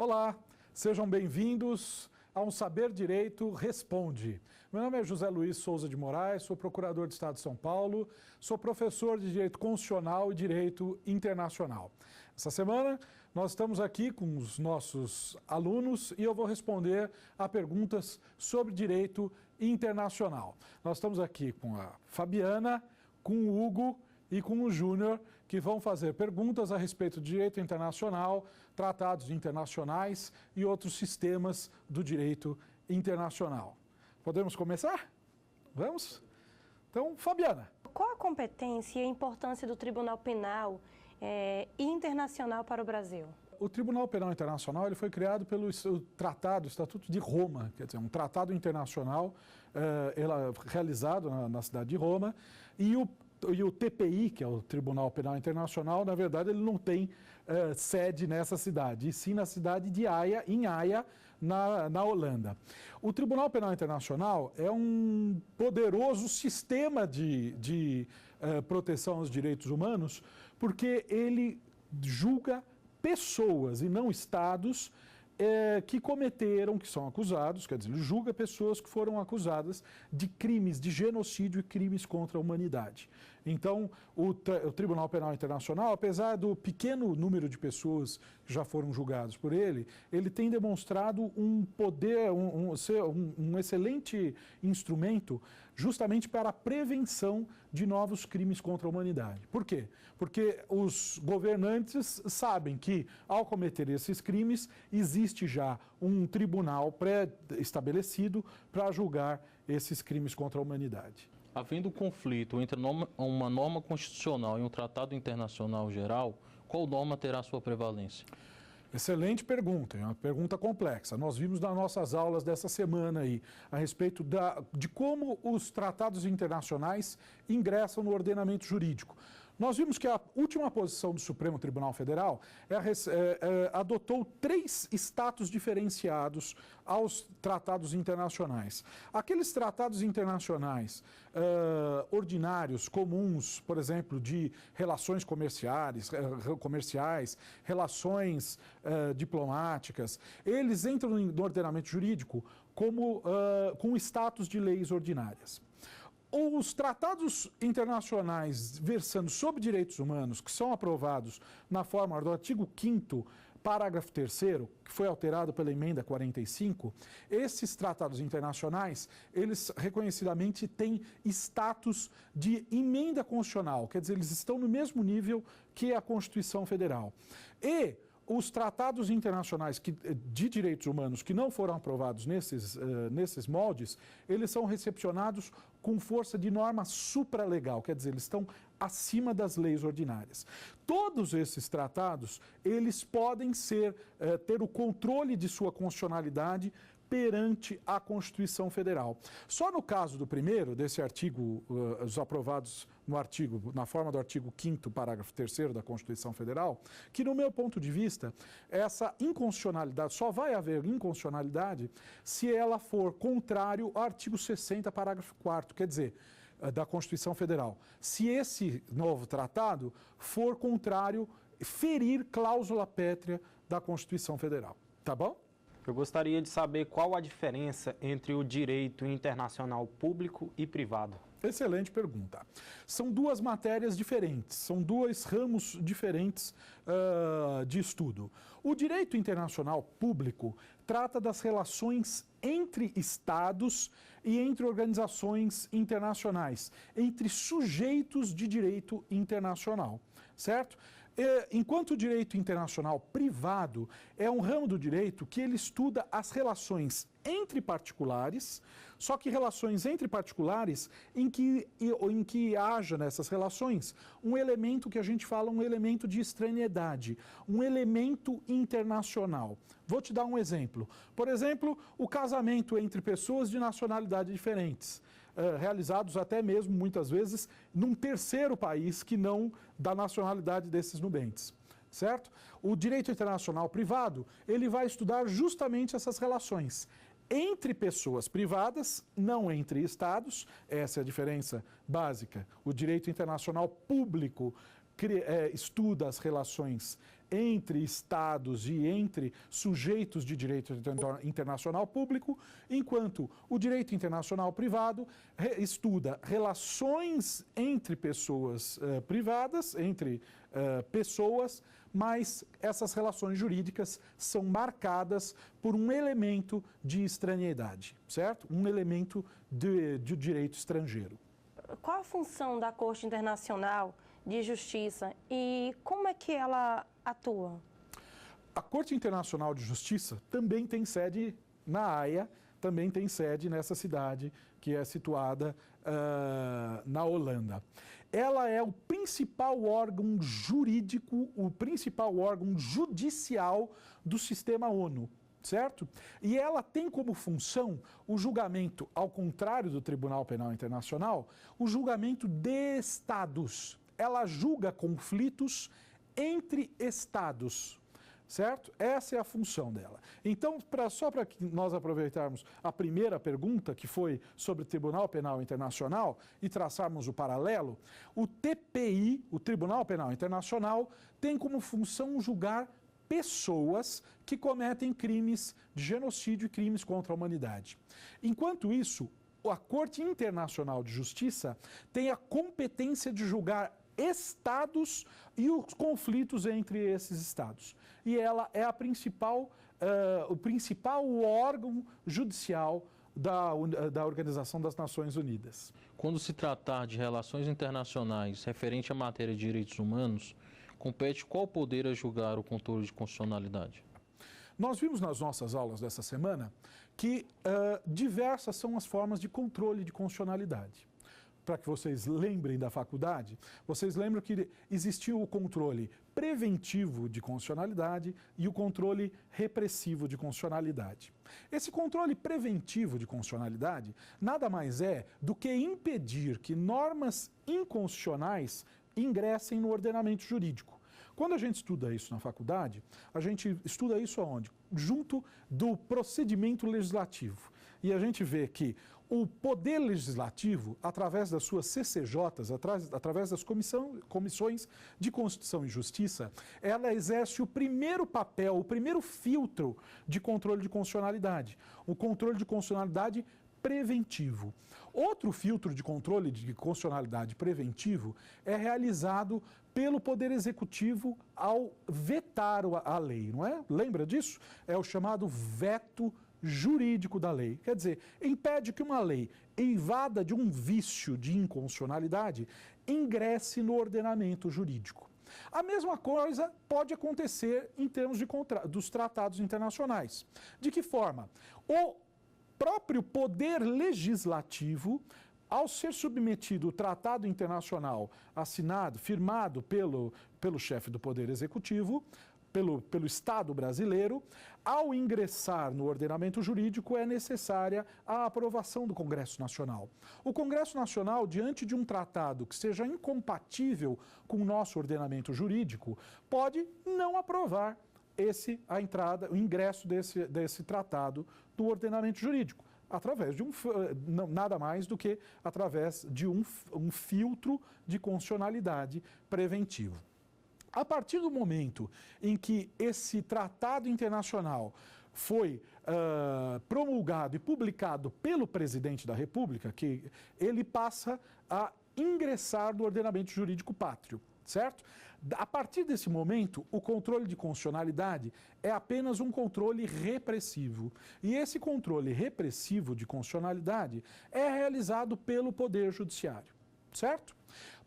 Olá, sejam bem-vindos a Um Saber Direito Responde. Meu nome é José Luiz Souza de Moraes, sou procurador do Estado de São Paulo, sou professor de Direito Constitucional e Direito Internacional. Essa semana nós estamos aqui com os nossos alunos e eu vou responder a perguntas sobre direito internacional. Nós estamos aqui com a Fabiana, com o Hugo e com o Júnior, que vão fazer perguntas a respeito de direito internacional, tratados internacionais e outros sistemas do direito internacional. Podemos começar? Vamos? Então, Fabiana. Qual a competência e a importância do Tribunal Penal internacional para o Brasil? O Tribunal Penal Internacional ele foi criado pelo Tratado, o Estatuto de Roma, quer dizer, um tratado internacional realizado na cidade de Roma, e o TPI, que é o Tribunal Penal Internacional, na verdade, ele não tem sede nessa cidade, e sim na cidade de Haia, em Haia, na Holanda. O Tribunal Penal Internacional é um poderoso sistema de proteção aos direitos humanos, porque ele julga pessoas e não estados que cometeram, que são acusados, quer dizer, ele julga pessoas que foram acusadas de crimes de genocídio e crimes contra a humanidade. Então, o Tribunal Penal Internacional, apesar do pequeno número de pessoas que já foram julgadas por ele tem demonstrado um poder, um excelente instrumento justamente para a prevenção de novos crimes contra a humanidade. Por quê? Porque os governantes sabem que, ao cometer esses crimes, existe já um tribunal pré-estabelecido para julgar esses crimes contra a humanidade. Havendo conflito entre uma norma constitucional e um tratado internacional geral, qual norma terá sua prevalência? Excelente pergunta, é uma pergunta complexa. Nós vimos nas nossas aulas dessa semana aí a respeito de como os tratados internacionais ingressam no ordenamento jurídico. Nós vimos que a última posição do Supremo Tribunal Federal adotou 3 status diferenciados aos tratados internacionais. Aqueles tratados internacionais ordinários, comuns, por exemplo, de relações comerciais, relações diplomáticas, eles entram no ordenamento jurídico com status de leis ordinárias. Os tratados internacionais versando sobre direitos humanos, que são aprovados na forma do artigo 5º, parágrafo 3º, que foi alterado pela emenda 45, esses tratados internacionais, eles reconhecidamente têm status de emenda constitucional, quer dizer, eles estão no mesmo nível que a Constituição Federal. E os tratados internacionais de direitos humanos que não foram aprovados nesses moldes, eles são recepcionados com força de norma supralegal, quer dizer, eles estão acima das leis ordinárias. Todos esses tratados, eles podem ter o controle de sua constitucionalidade perante a Constituição Federal. Só no caso do primeiro, desse artigo, os aprovados na forma do artigo 5º, parágrafo 3º da Constituição Federal, que no meu ponto de vista, essa inconstitucionalidade, só vai haver inconstitucionalidade se ela for contrário ao artigo 60, parágrafo 4º, quer dizer, da Constituição Federal. Se esse novo tratado for contrário, ferir cláusula pétrea da Constituição Federal. Tá bom? Eu gostaria de saber qual a diferença entre o direito internacional público e privado. Excelente pergunta. São 2 matérias diferentes, são 2 ramos diferentes de estudo. O direito internacional público trata das relações entre estados e entre organizações internacionais, entre sujeitos de direito internacional, certo? Enquanto o direito internacional privado é um ramo do direito que ele estuda as relações entre particulares, só que relações entre particulares em que haja nessas relações um elemento que a gente fala, um elemento de estranhidade, um elemento internacional. Vou te dar um exemplo. Por exemplo, o casamento entre pessoas de nacionalidades diferentes, realizados até mesmo, muitas vezes, num terceiro país que não da nacionalidade desses nubentes. Certo? O direito internacional privado, ele vai estudar justamente essas relações entre pessoas privadas, não entre estados. Essa é a diferença básica. O direito internacional público estuda as relações entre estados e entre sujeitos de direito internacional público, enquanto o direito internacional privado estuda relações entre pessoas privadas, entre pessoas, mas essas relações jurídicas são marcadas por um elemento de estranhidade, certo? Um elemento de direito estrangeiro. Qual a função da Corte Internacional de Justiça e como é que ela atua? A Corte Internacional de Justiça também tem sede na Haia, também tem sede nessa cidade que é situada na Holanda. Ela é o principal órgão jurídico, o principal órgão judicial do sistema ONU, certo? E ela tem como função o julgamento, ao contrário do Tribunal Penal Internacional, o julgamento de estados. Ela julga conflitos entre estados, certo? Essa é a função dela. Então, só para que nós aproveitarmos a primeira pergunta, que foi sobre o Tribunal Penal Internacional, e traçarmos o paralelo, o TPI, o Tribunal Penal Internacional, tem como função julgar pessoas que cometem crimes de genocídio e crimes contra a humanidade. Enquanto isso, a Corte Internacional de Justiça tem a competência de julgar estados e os conflitos entre esses estados. E ela é o principal órgão judicial da Organização das Nações Unidas. Quando se tratar de relações internacionais referente à matéria de direitos humanos, compete qual poder a julgar o controle de constitucionalidade? Nós vimos nas nossas aulas dessa semana que diversas são as formas de controle de constitucionalidade. Para que vocês lembrem da faculdade, vocês lembram que existiu o controle preventivo de constitucionalidade e o controle repressivo de constitucionalidade. Esse controle preventivo de constitucionalidade nada mais é do que impedir que normas inconstitucionais ingressem no ordenamento jurídico. Quando a gente estuda isso na faculdade, a gente estuda isso aonde? Junto do procedimento legislativo. E a gente vê que o poder legislativo, através das suas CCJs, através das comissões de Constituição e Justiça, ela exerce o primeiro papel, o primeiro filtro de controle de constitucionalidade, o controle de constitucionalidade preventivo. Outro filtro de controle de constitucionalidade preventivo é realizado pelo Poder Executivo ao vetar a lei, não é? Lembra disso? É o chamado veto jurídico da lei. Quer dizer, impede que uma lei invada de um vício de inconstitucionalidade ingresse no ordenamento jurídico. A mesma coisa pode acontecer em termos dos tratados internacionais. De que forma? O próprio poder legislativo, ao ser submetido o tratado internacional assinado, firmado pelo chefe do Poder Executivo, pelo Estado brasileiro, ao ingressar no ordenamento jurídico é necessária a aprovação do Congresso Nacional. O Congresso Nacional, diante de um tratado que seja incompatível com o nosso ordenamento jurídico, pode não aprovar o ingresso desse tratado no ordenamento jurídico, através de nada mais do que através de um filtro de constitucionalidade preventivo. A partir do momento em que esse tratado internacional foi promulgado e publicado pelo presidente da República, que ele passa a ingressar no ordenamento jurídico pátrio, certo? A partir desse momento, o controle de constitucionalidade é apenas um controle repressivo. E esse controle repressivo de constitucionalidade é realizado pelo Poder Judiciário, certo?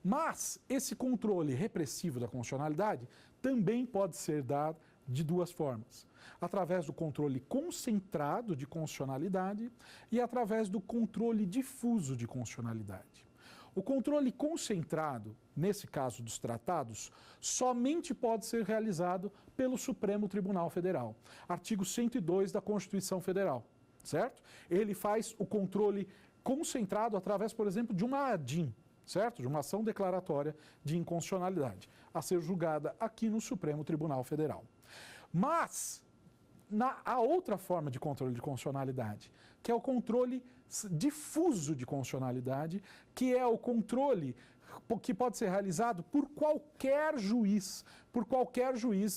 Mas esse controle repressivo da constitucionalidade também pode ser dado de duas formas. Através do controle concentrado de constitucionalidade e através do controle difuso de constitucionalidade. O controle concentrado, nesse caso dos tratados, somente pode ser realizado pelo Supremo Tribunal Federal. Artigo 102 da Constituição Federal, certo? Ele faz o controle concentrado através, por exemplo, de uma ADIM, certo? De uma ação declaratória de inconstitucionalidade, a ser julgada aqui no Supremo Tribunal Federal. Mas, há outra forma de controle de constitucionalidade, que é o controle difuso de constitucionalidade, que é o controle que pode ser realizado por qualquer juiz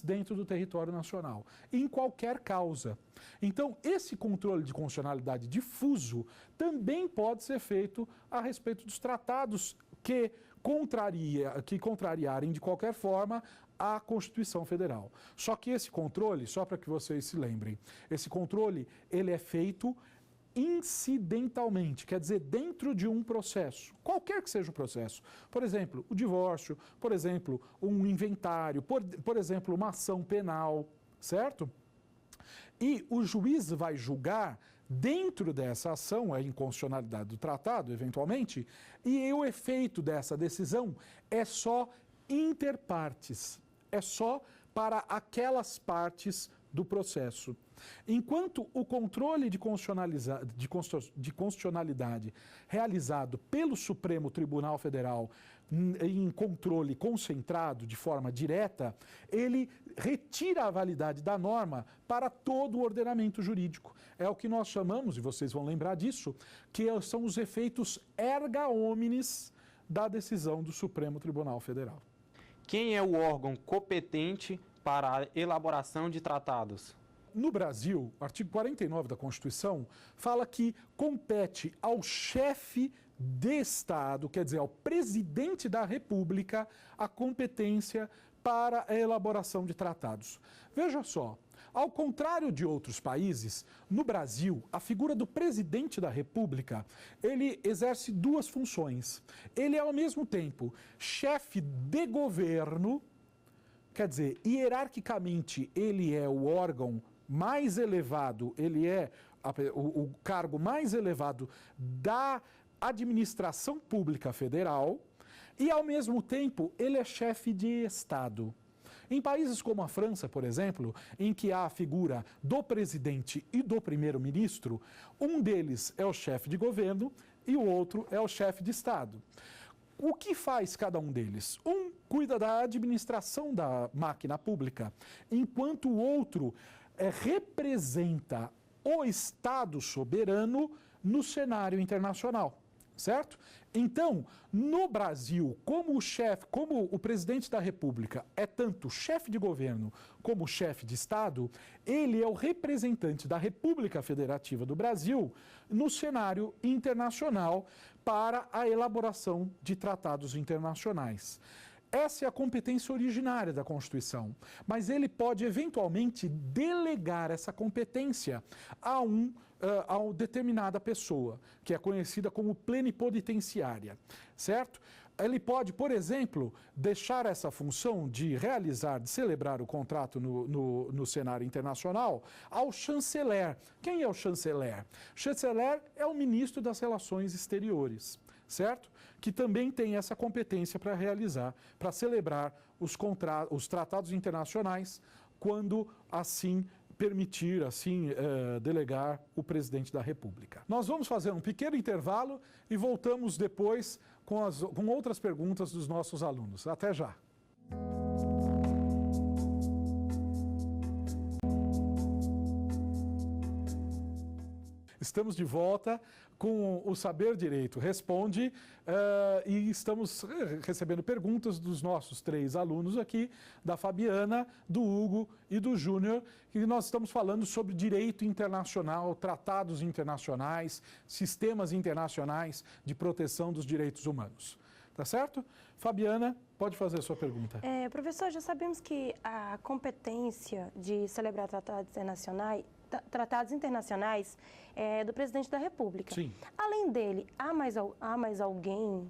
dentro do território nacional, em qualquer causa. Então, esse controle de constitucionalidade difuso também pode ser feito a respeito dos tratados que contrariarem de qualquer forma a Constituição Federal. Só que esse controle, só para que vocês se lembrem, esse controle ele é feito incidentalmente, quer dizer, dentro de um processo, qualquer que seja o processo. Por exemplo, o divórcio, por exemplo, um inventário, por exemplo, uma ação penal, certo? E o juiz vai julgar dentro dessa ação, a inconstitucionalidade do tratado, eventualmente, e o efeito dessa decisão é só inter partes, é só para aquelas partes do processo. Enquanto o controle de constitucionalidade realizado pelo Supremo Tribunal Federal em controle concentrado, de forma direta, ele retira a validade da norma para todo o ordenamento jurídico. É o que nós chamamos, e vocês vão lembrar disso, que são os efeitos erga omnes da decisão do Supremo Tribunal Federal. Quem é o órgão competente para a elaboração de tratados? No Brasil, o artigo 49 da Constituição fala que compete ao chefe de Estado, quer dizer, ao presidente da República, a competência para a elaboração de tratados. Veja só, ao contrário de outros países, no Brasil, a figura do presidente da República, ele exerce duas funções. Ele é, ao mesmo tempo, chefe de governo, quer dizer, hierarquicamente, ele é o órgão mais elevado, ele é o cargo mais elevado da administração pública federal e, ao mesmo tempo, ele é chefe de Estado. Em países como a França, por exemplo, em que há a figura do presidente e do primeiro-ministro, um deles é o chefe de governo e o outro é o chefe de Estado. O que faz cada um deles? Um cuida da administração da máquina pública, enquanto o outro representa o Estado soberano no cenário internacional, certo? Então, no Brasil, como o presidente da República é tanto chefe de governo como chefe de Estado, ele é o representante da República Federativa do Brasil no cenário internacional para a elaboração de tratados internacionais. Essa é a competência originária da Constituição, mas ele pode eventualmente delegar essa competência a uma determinada pessoa, que é conhecida como plenipotenciária, certo? Ele pode, por exemplo, deixar essa função de celebrar o contrato no cenário internacional ao chanceler. Quem é o chanceler? O chanceler é o ministro das Relações Exteriores, certo? Que também tem essa competência para celebrar os tratados internacionais, quando assim permitir, delegar o presidente da República. Nós vamos fazer um pequeno intervalo e voltamos depois com outras perguntas dos nossos alunos. Até já! Estamos de volta com o Saber Direito Responde e estamos recebendo perguntas dos nossos 3 alunos aqui, da Fabiana, do Hugo e do Júnior, e nós estamos falando sobre direito internacional, tratados internacionais, sistemas internacionais de proteção dos direitos humanos. Tá certo? Fabiana, pode fazer a sua pergunta. Professor, já sabemos que a competência de celebrar tratados internacionais é do presidente da República. Sim. Além dele, há mais alguém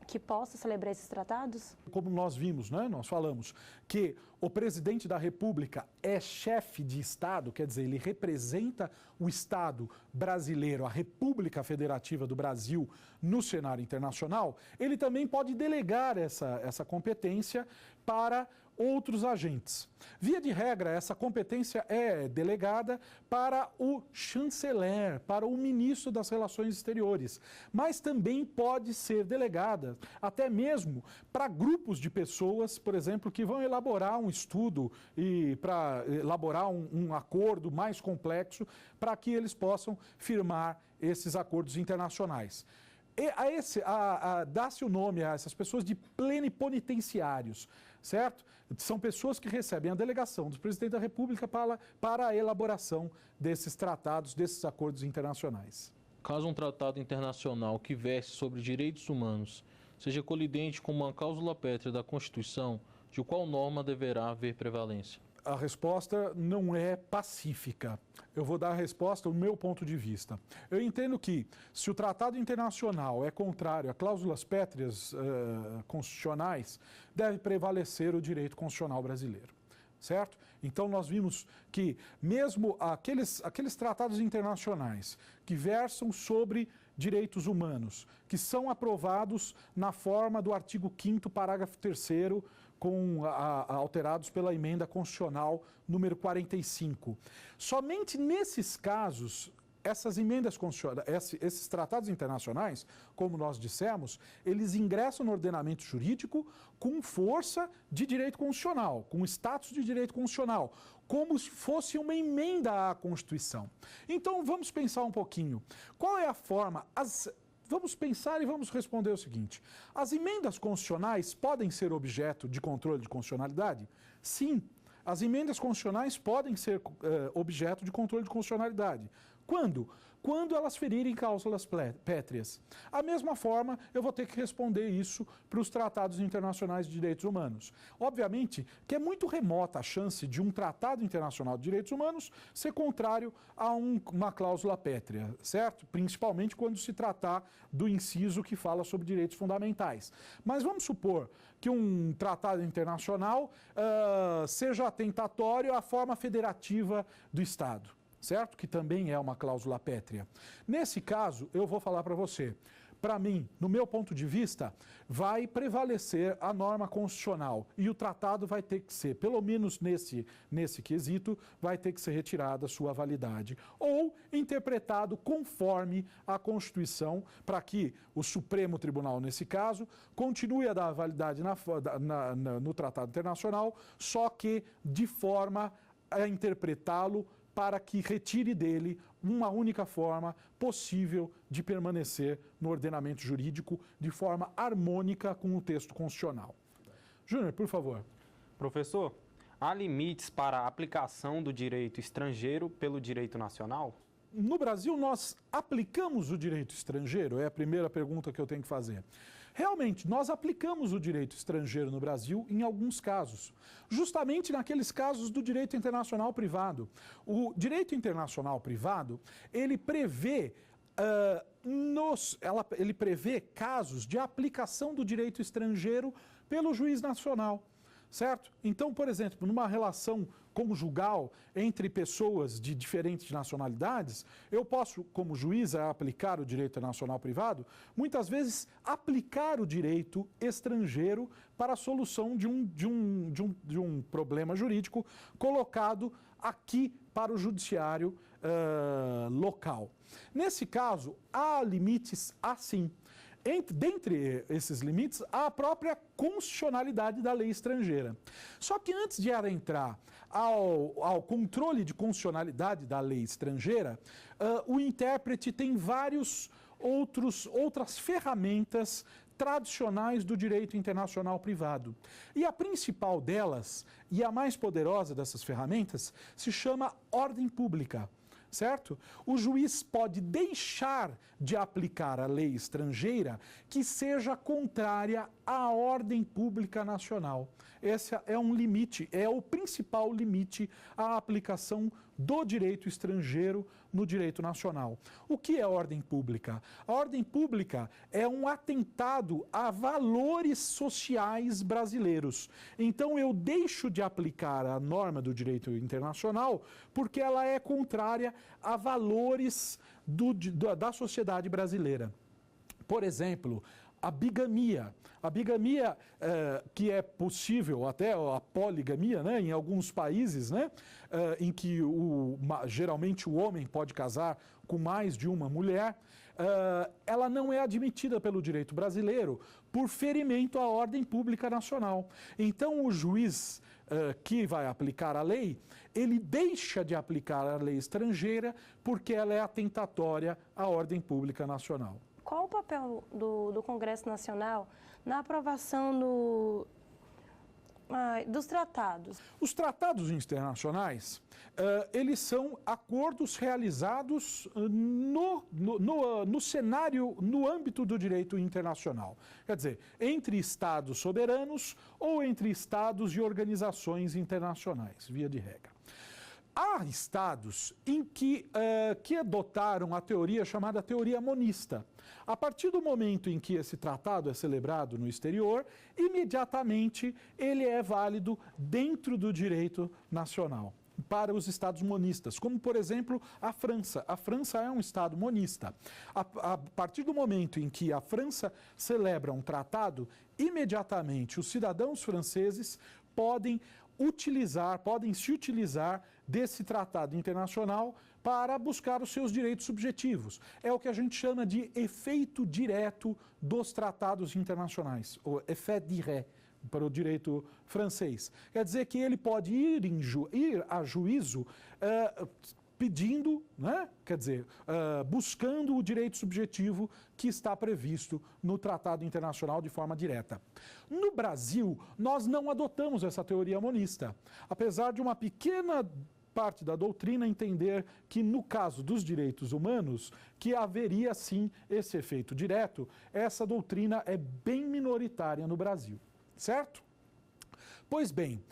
que possa celebrar esses tratados? Como nós vimos, né? Nós falamos que o presidente da República é chefe de Estado, quer dizer, ele representa o Estado brasileiro, a República Federativa do Brasil no cenário internacional. Ele também pode delegar essa competência para outros agentes. Via de regra, essa competência é delegada para o chanceler, para o ministro das Relações Exteriores, mas também pode ser delegada até mesmo para grupos de pessoas, por exemplo, que vão elaborar um estudo e para elaborar um acordo mais complexo para que eles possam firmar esses acordos internacionais. Dá-se o nome a essas pessoas de plenipotenciários, certo? São pessoas que recebem a delegação do presidente da República para a elaboração desses tratados, desses acordos internacionais. Caso um tratado internacional que verse sobre direitos humanos seja colidente com uma cláusula pétrea da Constituição, de qual norma deverá haver prevalência? A resposta não é pacífica. Eu vou dar a resposta do meu ponto de vista. Eu entendo que, se o tratado internacional é contrário a cláusulas pétreas constitucionais, deve prevalecer o direito constitucional brasileiro. Certo? Então, nós vimos que, mesmo aqueles tratados internacionais que versam sobre direitos humanos, que são aprovados na forma do artigo 5º, parágrafo 3º, alterados pela emenda constitucional número 45. Somente nesses casos, essas emendas constitucionais, esses tratados internacionais, como nós dissemos, eles ingressam no ordenamento jurídico com força de direito constitucional, com status de direito constitucional, como se fosse uma emenda à Constituição. Então, vamos pensar um pouquinho. Qual é a forma? Vamos pensar e vamos responder o seguinte: as emendas constitucionais podem ser objeto de controle de constitucionalidade? Sim, as emendas constitucionais podem ser objeto de controle de constitucionalidade. Quando? Quando elas ferirem cláusulas pétreas. A mesma forma, eu vou ter que responder isso para os tratados internacionais de direitos humanos. Obviamente que é muito remota a chance de um tratado internacional de direitos humanos ser contrário a uma cláusula pétrea, certo? Principalmente quando se tratar do inciso que fala sobre direitos fundamentais. Mas vamos supor que um tratado internacional seja atentatório à forma federativa do Estado. Certo? Que também é uma cláusula pétrea. Nesse caso, eu vou falar para você. Para mim, no meu ponto de vista, vai prevalecer a norma constitucional e o tratado vai ter que ser, pelo menos nesse quesito, vai ter que ser retirada a sua validade ou interpretado conforme a Constituição, para que o Supremo Tribunal, nesse caso, continue a dar validade no tratado internacional, só que de forma a interpretá-lo para que retire dele uma única forma possível de permanecer no ordenamento jurídico de forma harmônica com o texto constitucional. Júnior, por favor. Professor, há limites para a aplicação do direito estrangeiro pelo direito nacional? No Brasil, nós aplicamos o direito estrangeiro? É a primeira pergunta que eu tenho que fazer. Realmente, nós aplicamos o direito estrangeiro no Brasil em alguns casos, justamente naqueles casos do direito internacional privado. O direito internacional privado, ele prevê casos de aplicação do direito estrangeiro pelo juiz nacional, certo? Então, por exemplo, numa relação conjugal entre pessoas de diferentes nacionalidades, eu posso, como juiz, a aplicar o direito internacional privado, muitas vezes aplicar o direito estrangeiro para a solução de um problema jurídico colocado aqui para o judiciário local. Nesse caso, há limites assim. Dentre esses limites, há a própria constitucionalidade da lei estrangeira. Só que antes de adentrar ao controle de constitucionalidade da lei estrangeira, o intérprete tem outras ferramentas tradicionais do direito internacional privado. E a principal delas, e a mais poderosa dessas ferramentas, se chama ordem pública. Certo? O juiz pode deixar de aplicar a lei estrangeira que seja contrária à ordem pública nacional. Esse é um limite, é o principal limite à aplicação do direito estrangeiro no direito nacional. O que é ordem pública? A ordem pública é um atentado a valores sociais brasileiros. Então eu deixo de aplicar a norma do direito internacional porque ela é contrária a valores da sociedade brasileira. Por exemplo, a bigamia. A bigamia, que é possível, até a poligamia, né, em alguns países, né, em que geralmente o homem pode casar com mais de uma mulher, ela não é admitida pelo direito brasileiro por ferimento à ordem pública nacional. Então, o juiz que vai aplicar a lei, ele deixa de aplicar a lei estrangeira porque ela é atentatória à ordem pública nacional. Qual o papel do Congresso Nacional na aprovação dos tratados? Os tratados internacionais, eles são acordos realizados no cenário, no âmbito do direito internacional. Quer dizer, entre estados soberanos ou entre estados e organizações internacionais, via de regra. Há estados em que adotaram a teoria chamada teoria monista. A partir do momento em que esse tratado é celebrado no exterior, imediatamente ele é válido dentro do direito nacional para os estados monistas, como, por exemplo, a França. A França é um estado monista. A partir do momento em que a França celebra um tratado, imediatamente os cidadãos franceses podem se utilizar desse tratado internacional para buscar os seus direitos subjetivos. É o que a gente chama de efeito direto dos tratados internacionais, o effet direct, para o direito francês. Quer dizer que ele pode ir a juízo pedindo, né? Quer dizer, buscando o direito subjetivo que está previsto no Tratado Internacional de forma direta. No Brasil, nós não adotamos essa teoria monista, apesar de uma pequena parte da doutrina entender que, no caso dos direitos humanos, que haveria sim esse efeito direto. Essa doutrina é bem minoritária no Brasil, certo? Pois bem,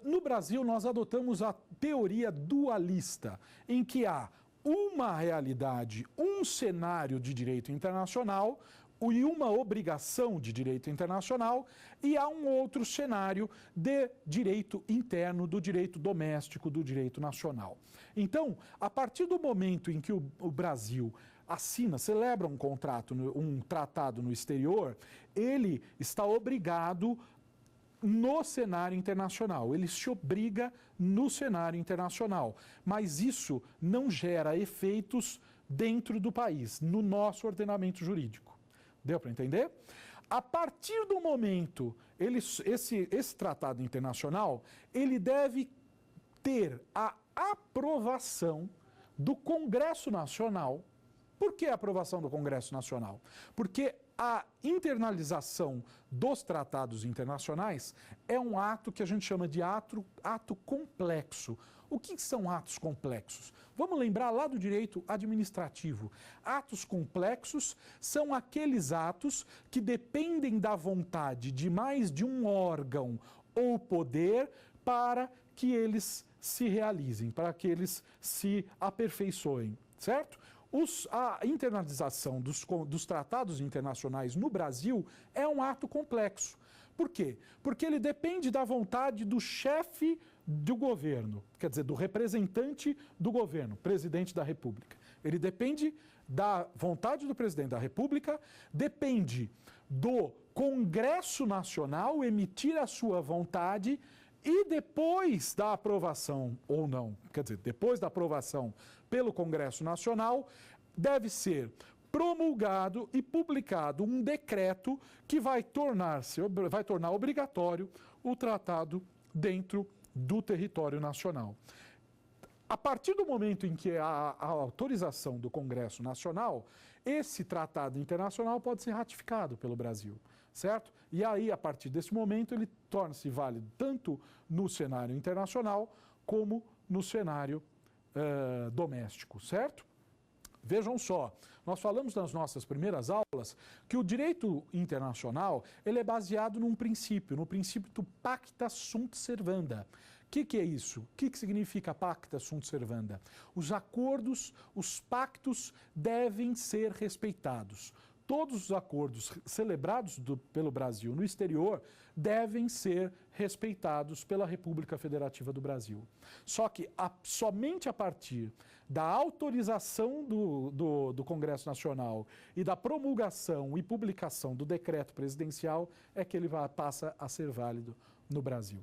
no Brasil nós adotamos a teoria dualista, em que há uma realidade, um cenário de direito internacional e uma obrigação de direito internacional, e há um outro cenário de direito interno, do direito doméstico, do direito nacional. Então, a partir do momento em que o Brasil celebra um tratado no exterior, ele está obrigado no cenário internacional, ele se obriga no cenário internacional, mas isso não gera efeitos dentro do país, no nosso ordenamento jurídico. Deu para entender? A partir do momento, esse tratado internacional, ele deve ter a aprovação do Congresso Nacional. Por que a aprovação do Congresso Nacional? Porque a internalização dos tratados internacionais é um ato que a gente chama de ato complexo. O que são atos complexos? Vamos lembrar lá do direito administrativo. Atos complexos são aqueles atos que dependem da vontade de mais de um órgão ou poder para que eles se realizem, para que eles se aperfeiçoem, certo? A internalização dos tratados internacionais no Brasil é um ato complexo. Por quê? Porque ele depende da vontade do chefe do governo, quer dizer, do representante do governo, presidente da República. Ele depende da vontade do presidente da República, depende do Congresso Nacional emitir a sua vontade e depois da aprovação, ou não, quer dizer, depois da aprovação pelo Congresso Nacional, deve ser promulgado e publicado um decreto que vai tornar obrigatório o tratado dentro do território nacional. A partir do momento em que há a autorização do Congresso Nacional, esse tratado internacional pode ser ratificado pelo Brasil, certo? E aí, a partir desse momento, ele torna-se válido tanto no cenário internacional como no cenário doméstico, certo? Vejam só, nós falamos nas nossas primeiras aulas que o direito internacional ele é baseado no princípio do pacta sunt servanda. O que é isso? O que significa pacta sunt servanda? Os acordos, os pactos devem ser respeitados. todos os acordos celebrados pelo Brasil no exterior devem ser respeitados pela República Federativa do Brasil. Só que somente a partir da autorização do Congresso Nacional e da promulgação e publicação do decreto presidencial é que ele passa a ser válido no Brasil.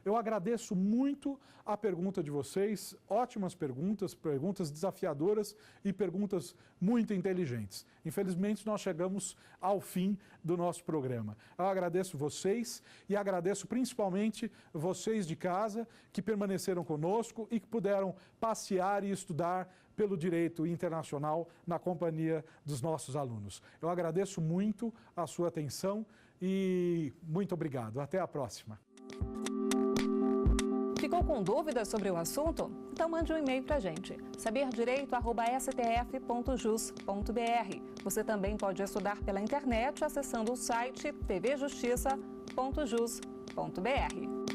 Eu agradeço muito a pergunta de vocês, ótimas perguntas, perguntas desafiadoras e perguntas muito inteligentes. Infelizmente, nós chegamos ao fim do nosso programa. Eu agradeço vocês e agradeço principalmente vocês de casa que permaneceram conosco e que puderam passear e estudar pelo direito internacional na companhia dos nossos alunos. Eu agradeço muito a sua atenção e muito obrigado. Até a próxima. Ficou com dúvidas sobre o assunto? Então mande um e-mail para a gente, saberdireito@stf.jus.br. Você também pode estudar pela internet acessando o site tvjustiça.jus.br.